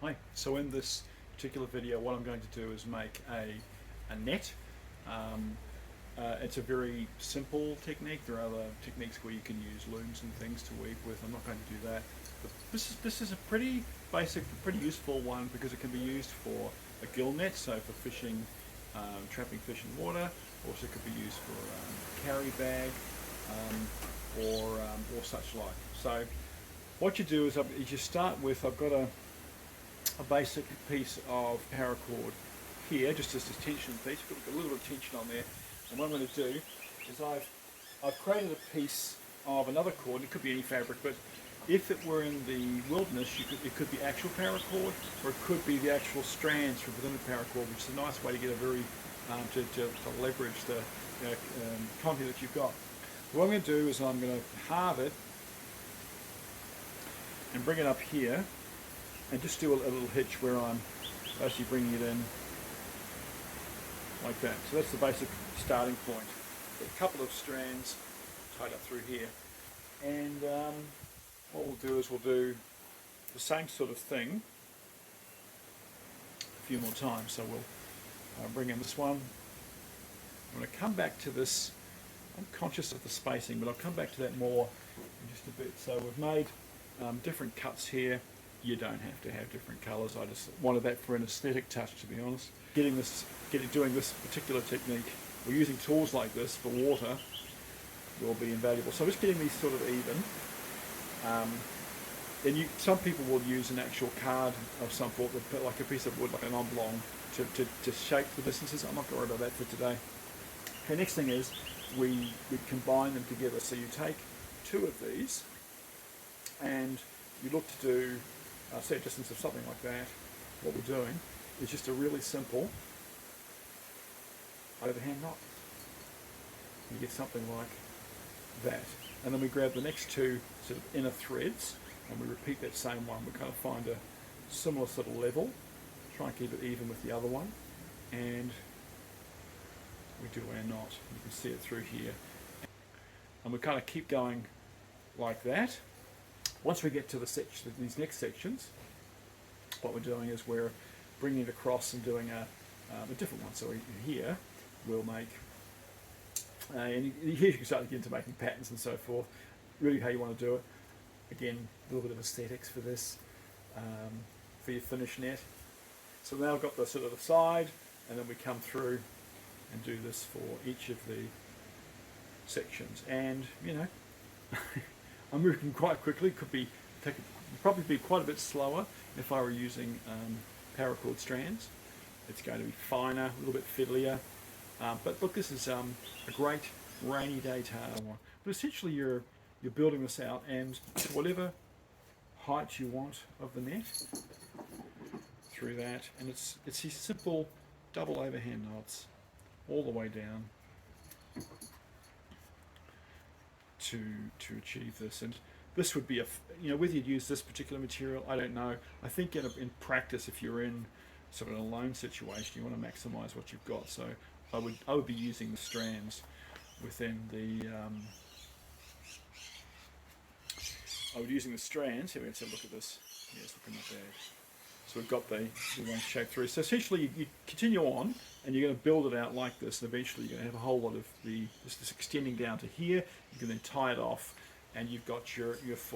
Hi, so in this particular video what I'm going to do is make a net. It's a very simple technique. There are other techniques where you can use looms and things to weave with. I'm not going to do that. But this is a pretty basic, pretty useful one because it can be used for a gill net, so for fishing, trapping fish in water. Also could be used for a carry bag or such like. So what you do is you start with, I've got a basic piece of paracord here, just as a tension piece. Got a little bit of tension on there, and what I'm going to do is I've created a piece of another cord. It could be any fabric, but if it were in the wilderness, it could be actual paracord, or it could be the actual strands from within the paracord, which is a nice way to get a very to leverage the content that you've got. What I'm going to do is I'm going to halve it and bring it up here, and just do a little hitch where I'm basically bringing it in like that. So that's the basic starting point. A couple of strands tied up through here, and what we'll do is we'll do the same sort of thing a few more times. So we'll bring in this one. I'm going to come back to this. I'm conscious of the spacing, but I'll come back to that more in just a bit. So we've made different cuts here. You don't have to have different colours. I just wanted that for an aesthetic touch, to be honest. Doing this particular technique, we're using tools like this for water, will be invaluable. So I'm just getting these sort of even. Then some people will use an actual card of some sort, like a piece of wood, like an oblong, to shape the distances. I'm not going to worry about that for today. Okay, next thing is we combine them together. So you take two of these and you look to do say a distance of something like that. What we're doing is just a really simple overhand knot. You get something like that. And then we grab the next two sort of inner threads and we repeat that same one. We kind of find a similar sort of level, try and keep it even with the other one, and we do our knot. You can see it through here. And we kind of keep going like that. Once we get to these next sections, what we're doing is we're bringing it across and doing a different one. So here we'll make, and here you can start to get into making patterns and so forth, really how you want to do it. Again, a little bit of aesthetics for this, for your finish net. So now I've got the sort of the side, and then we come through and do this for each of the sections. And, you know, I'm moving quite quickly. Probably be quite a bit slower if I were using paracord strands. It's going to be finer, a little bit fiddlier. But look, this is a great rainy day tail one. But essentially, you're building this out, and to whatever height you want of the net through that, and it's these simple double overhand knots all the way down to achieve this. And this would be whether you'd use this particular material, I don't know. I think in practice, if you're in sort of an alone situation, you want to maximize what you've got. So I would be using the strands within the here. Let's have a look at this. Yeah, it's looking not bad. So we've got the one shape through. So essentially you continue on and you're going to build it out like this, and eventually you're going to have a whole lot of this extending down to here. You can then tie it off and you've got your full